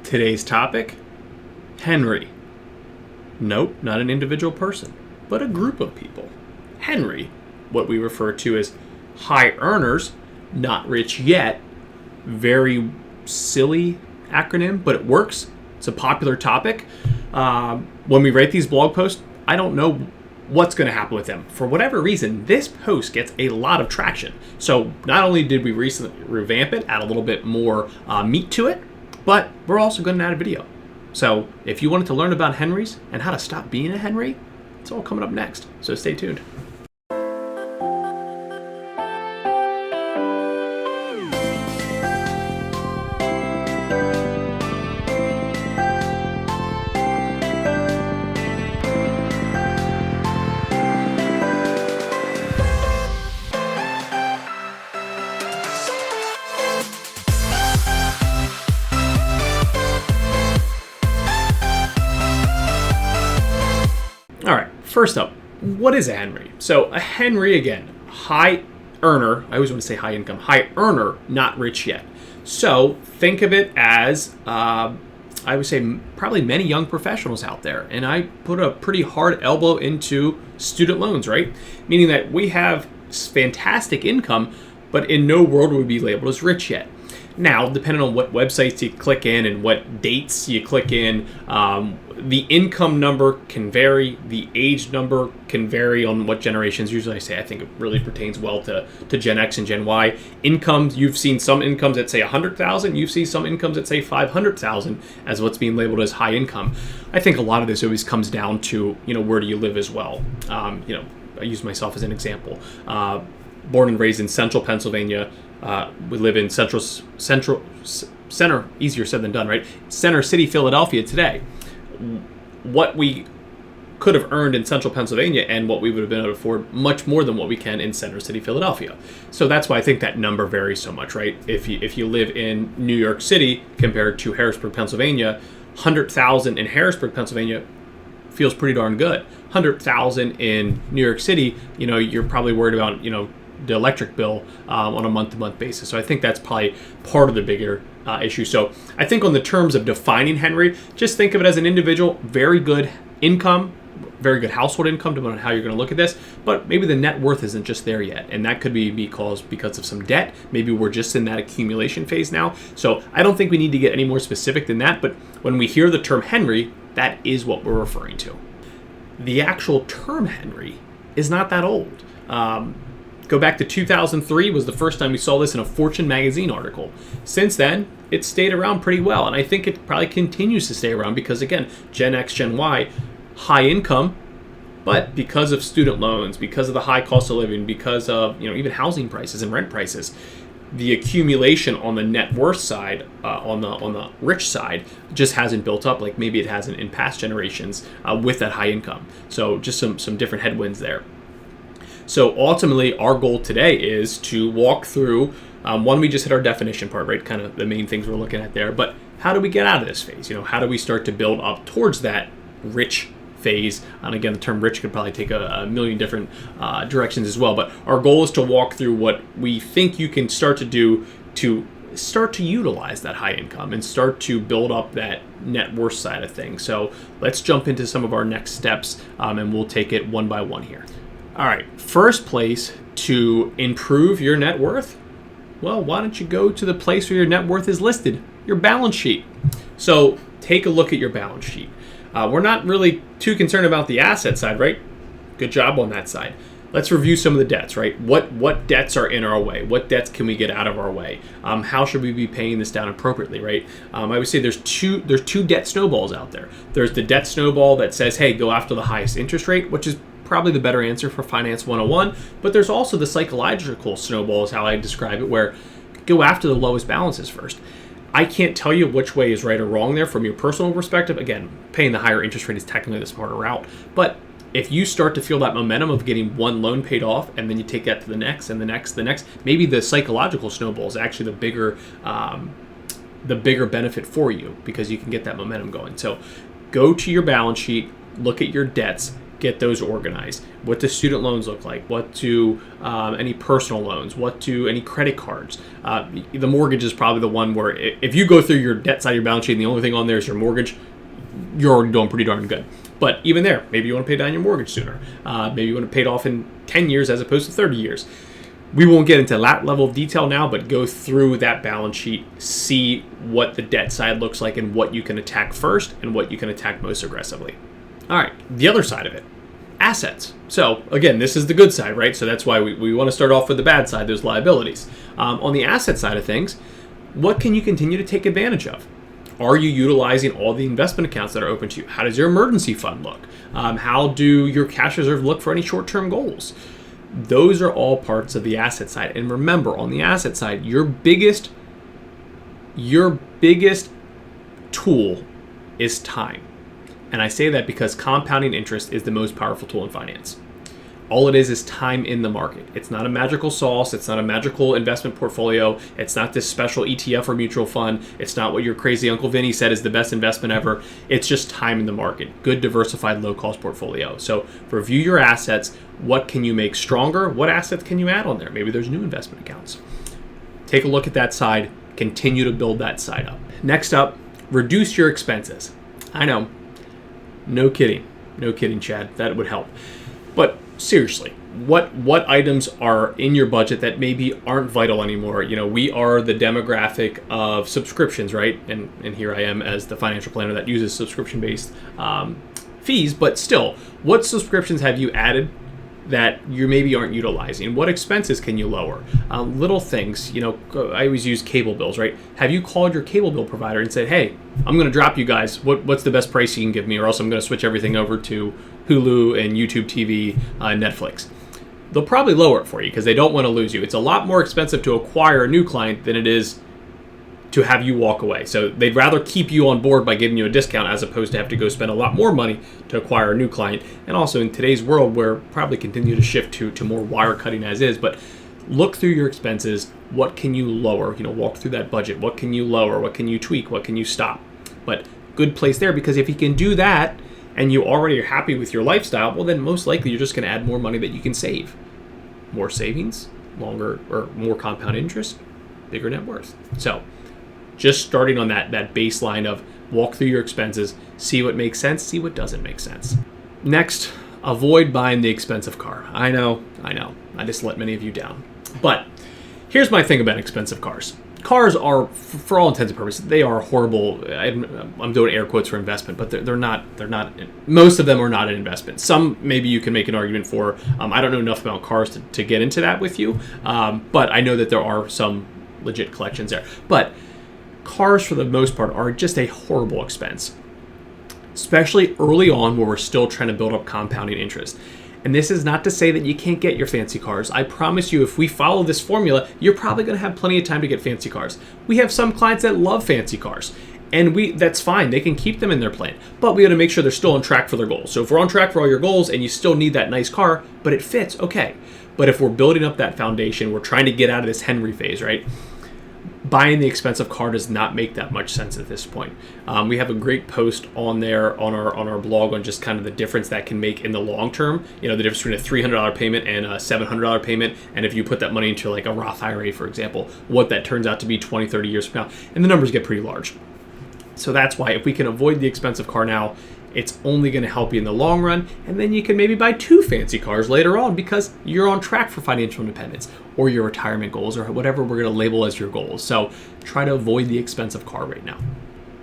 Today's topic, Henry. Nope, not an individual person, but a group of people. Henry, what we refer to as high earners, not rich yet. Very silly acronym, but it works. It's a popular topic. When we write these blog posts, I don't know what's going to happen with them. For whatever reason, this post gets a lot of traction. So not only did we recently revamp it, add a little bit more meat to it, but we're also going to add a video. So if you wanted to learn about Henrys and how to stop being a Henry, it's all coming up next. So stay tuned. All right, first up, what is a Henry? So a Henry, again, high earner. I always want to say high income. High earner, not rich yet. So think of it as, I would say, probably many young professionals out there. And I put a pretty hard elbow into student loans, right? Meaning that we have fantastic income, but in no world would we be labeled as rich yet. Now, depending on what websites you click in and what dates you click in, the income number can vary. The age number can vary on what generations. Usually I say I think it really pertains well to Gen X and Gen Y. Incomes, you've seen some incomes that say 100,000. You've seen some incomes that say 500,000 as what's being labeled as high income. I think a lot of this always comes down to, where do you live as well? I use myself as an example. Born and raised in central Pennsylvania. We live in center, easier said than done, right? Center City, Philadelphia today. What we could have earned in central Pennsylvania and what we would have been able to afford much more than what we can in Center City, Philadelphia. So that's why I think that number varies so much, right? If you live in New York City compared to Harrisburg, Pennsylvania, 100,000 in Harrisburg, Pennsylvania feels pretty darn good. 100,000 in New York City, you're probably worried about, the electric bill on a month-to-month basis. So I think that's probably part of the bigger issue. So I think on the terms of defining Henry, just think of it as an individual, very good income, very good household income, depending on how you're going to look at this, but maybe the net worth isn't just there yet. And that could be because of some debt. Maybe we're just in that accumulation phase now. So I don't think we need to get any more specific than that, but when we hear the term Henry, that is what we're referring to. The actual term Henry is not that old. Go back to 2003 was the first time we saw this in a Fortune magazine article. Since then, it's stayed around pretty well, and I think it probably continues to stay around because, again, Gen X, Gen Y, high income, but because of student loans, because of the high cost of living, because of even housing prices and rent prices, the accumulation on the net worth side, on the rich side, just hasn't built up like maybe it hasn't in past generations with that high income. So just some different headwinds there. So ultimately, our goal today is to walk through, one, we just hit our definition part, right? Kind of the main things we're looking at there. But how do we get out of this phase? How do we start to build up towards that rich phase? And again, the term rich could probably take a million different directions as well. But our goal is to walk through what we think you can start to do to start to utilize that high income and start to build up that net worth side of things. So let's jump into some of our next steps, and we'll take it one by one here. All right, first place to improve your net worth, well, why don't you go to the place where your net worth is listed, your balance sheet. So take a look at your balance sheet. We're not really too concerned about the asset side, right? Good job on that side. Let's review some of the debts, right? What debts are in our way? What debts can we get out of our way? How should we be paying this down appropriately, right? I would say there's two debt snowballs out there. There's the debt snowball that says, hey, go after the highest interest rate, which is probably the better answer for Finance 101, but there's also the psychological snowball is how I describe it, where go after the lowest balances first. I can't tell you which way is right or wrong there from your personal perspective. Again, paying the higher interest rate is technically the smarter route, but if you start to feel that momentum of getting one loan paid off and then you take that to the next and the next, maybe the psychological snowball is actually the bigger benefit for you because you can get that momentum going. So go to your balance sheet, look at your debts, get those organized. What do student loans look like? What do any personal loans? What do any credit cards? The mortgage is probably the one where if you go through your debt side of your balance sheet and the only thing on there is your mortgage, you're already doing pretty darn good. But even there, maybe you want to pay down your mortgage sooner. Maybe you want to pay it off in 10 years as opposed to 30 years. We won't get into that level of detail now, but go through that balance sheet, see what the debt side looks like and what you can attack first and what you can attack most aggressively. All right, the other side of it, assets. So again, this is the good side, right? So that's why we want to start off with the bad side, those liabilities. On the asset side of things, what can you continue to take advantage of? Are you utilizing all the investment accounts that are open to you? How does your emergency fund look? How do your cash reserve look for any short-term goals? Those are all parts of the asset side. And remember, on the asset side, your biggest tool is time. And I say that because compounding interest is the most powerful tool in finance. All it is time in the market. It's not a magical sauce. It's not a magical investment portfolio. It's not this special ETF or mutual fund. It's not what your crazy Uncle Vinny said is the best investment ever. It's just time in the market. Good, diversified, low-cost portfolio. So review your assets. What can you make stronger? What assets can you add on there? Maybe there's new investment accounts. Take a look at that side. Continue to build that side up. Next up, reduce your expenses. I know. No kidding. No kidding, Chad. That would help. But seriously, what items are in your budget that maybe aren't vital anymore? You know, we are the demographic of subscriptions, right? And here I am as the financial planner that uses subscription-based fees. But still, what subscriptions have you added that you maybe aren't utilizing? What expenses can you lower? Little things, you know, I always use cable bills, right? Have you called your cable bill provider and said, hey, I'm going to drop you guys. What's the best price you can give me? Or else I'm going to switch everything over to Hulu and YouTube TV, Netflix. They'll probably lower it for you because they don't want to lose you. It's a lot more expensive to acquire a new client than it is to have you walk away. So they'd rather keep you on board by giving you a discount as opposed to have to go spend a lot more money to acquire a new client. And also in today's world, we're probably continue to shift to more wire cutting as is. But look through your expenses. What can you lower? You know, walk through that budget. What can you lower? What can you tweak? What can you stop? But good place there, because if you can do that and you already are happy with your lifestyle, well, then most likely you're just going to add more money that you can save. More savings, longer or more compound interest, bigger net worth. So just starting on that baseline of walk through your expenses, see what makes sense, see what doesn't make sense. Next, avoid buying the expensive car. I know. I just let many of you down. But here's my thing about expensive cars. Cars are, for all intents and purposes, they are horrible. I'm doing air quotes for investment, but they're not. Most of them are not an investment. Some maybe you can make an argument for. I don't know enough about cars to get into that with you, but I know that there are some legit collections there. But cars, for the most part, are just a horrible expense, especially early on where we're still trying to build up compounding interest. And this is not to say that you can't get your fancy cars. I promise you, if we follow this formula, you're probably going to have plenty of time to get fancy cars. We have some clients that love fancy cars, and that's fine. They can keep them in their plan, but we got to make sure they're still on track for their goals. So if we're on track for all your goals and you still need that nice car, but it fits, okay. But if we're building up that foundation, we're trying to get out of this Henry phase, right? Buying the expensive car does not make that much sense at this point. We have a great post on there on our blog on just kind of the difference that can make in the long term. You know, the difference between a $300 payment and a $700 payment. And if you put that money into like a Roth IRA, for example, what that turns out to be 20, 30 years from now. And the numbers get pretty large. So that's why if we can avoid the expensive car now, it's only going to help you in the long run, and then you can maybe buy 2 fancy cars later on because you're on track for financial independence or your retirement goals or whatever we're going to label as your goals. So try to avoid the expensive car right now.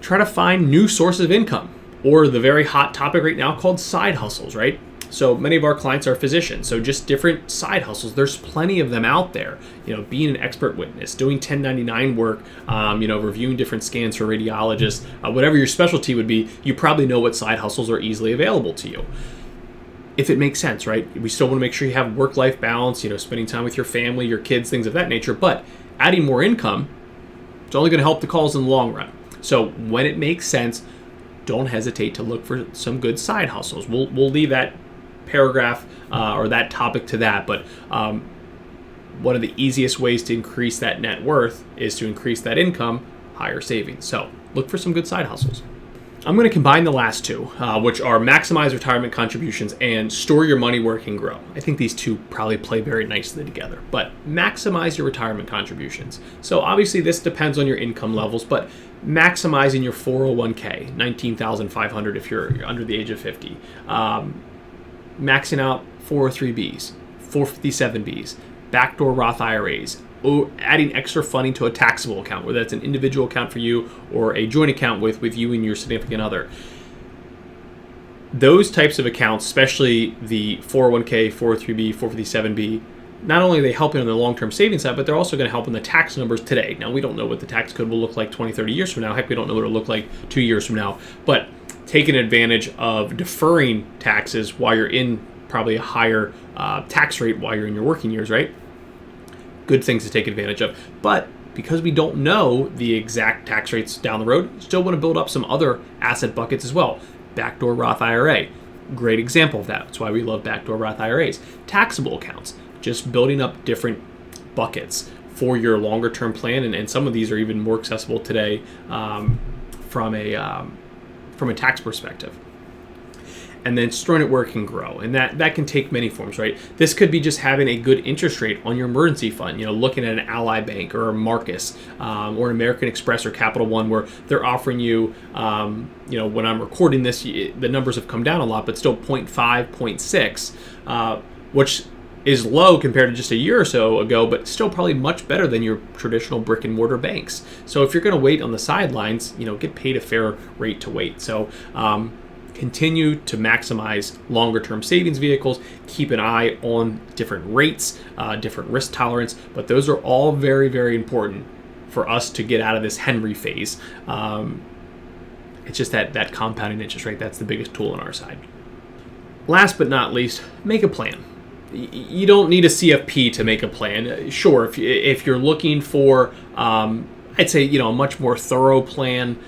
Try to find new sources of income, or the very hot topic right now called side hustles, right? So many of our clients are physicians, so just different side hustles. There's plenty of them out there. You know, being an expert witness, doing 1099 work, reviewing different scans for radiologists, whatever your specialty would be, you probably know what side hustles are easily available to you. If it makes sense, right? We still want to make sure you have work-life balance, spending time with your family, your kids, things of that nature, but adding more income, it's only going to help the cause in the long run. So when it makes sense, don't hesitate to look for some good side hustles. We'll leave that paragraph or that topic to that, but one of the easiest ways to increase that net worth is to increase that income, higher savings. So look for some good side hustles. I'm going to combine the last two, which are maximize retirement contributions and store your money where it can grow. I think these two probably play very nicely together, but maximize your retirement contributions. So obviously this depends on your income levels, but maximizing your 401k, $19,500 if you're under the age of 50, maxing out 403bs, 457bs, backdoor Roth IRAs, or adding extra funding to a taxable account, whether that's an individual account for you or a joint account with you and your significant other. Those types of accounts, especially the 401k, 403b, 457b, not only are they helping on the long-term savings side, but they're also going to help in the tax numbers today. Now, we don't know what the tax code will look like 20, 30 years from now. Heck, we don't know what it'll look like 2 years from now. But taking advantage of deferring taxes while you're in probably a higher tax rate while you're in your working years, right? Good things to take advantage of. But because we don't know the exact tax rates down the road, still want to build up some other asset buckets as well. Backdoor Roth IRA, great example of that. That's why we love backdoor Roth IRAs. Taxable accounts, just building up different buckets for your longer term plan, and some of these are even more accessible today from a tax perspective. And then storing it where it can grow. And that can take many forms, right? This could be just having a good interest rate on your emergency fund, looking at an Ally Bank or a Marcus or an American Express or Capital One, where they're offering you, when I'm recording this, the numbers have come down a lot, but still 0.5, 0.6, which is low compared to just a year or so ago, but still probably much better than your traditional brick and mortar banks. So if you're going to wait on the sidelines, get paid a fair rate to wait. So, continue to maximize longer term savings vehicles, keep an eye on different rates, different risk tolerance, but those are all very, very important for us to get out of this Henry phase. It's just that compounding interest rate, that's the biggest tool on our side. Last but not least, make a plan. You don't need a CFP to make a plan. Sure, if you're looking for, I'd say, a much more thorough plan,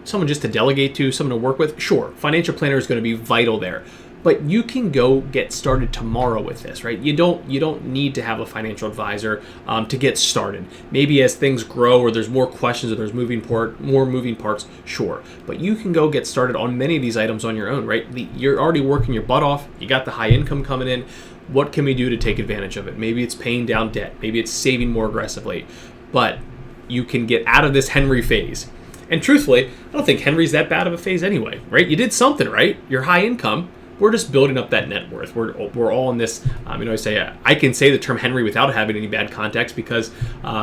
someone just to delegate to, someone to work with, sure, financial planner is going to be vital there. But you can go get started tomorrow with this, right? You don't need to have a financial advisor to get started. Maybe as things grow or there's more questions or there's more moving parts, sure. But you can go get started on many of these items on your own, right? You're already working your butt off. You got the high income coming in. What can we do to take advantage of it? Maybe it's paying down debt. Maybe it's saving more aggressively. But you can get out of this Henry phase. And truthfully, I don't think Henry's that bad of a phase anyway, right? You did something, right? You're high income. We're just building up that net worth. We're all in this. I say I can say the term Henry without having any bad context because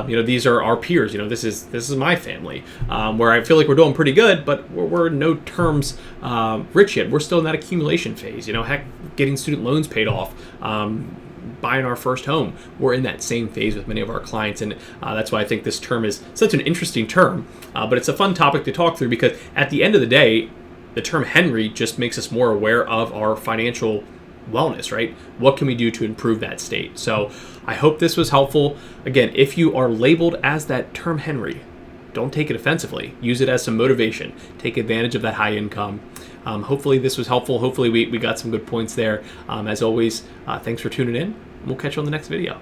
these are our peers. This is my family where I feel like we're doing pretty good, but we're no terms rich yet. We're still in that accumulation phase. Heck, getting student loans paid off. Buying our first home. We're in that same phase with many of our clients, and that's why I think this term is such an interesting term, but it's a fun topic to talk through because at the end of the day, the term Henry just makes us more aware of our financial wellness, right? What can we do to improve that state? So I hope this was helpful. Again, if you are labeled as that term Henry, don't take it offensively. Use it as some motivation. Take advantage of that high income. Hopefully this was helpful. Hopefully we got some good points there. As always, thanks for tuning in. We'll catch you on the next video.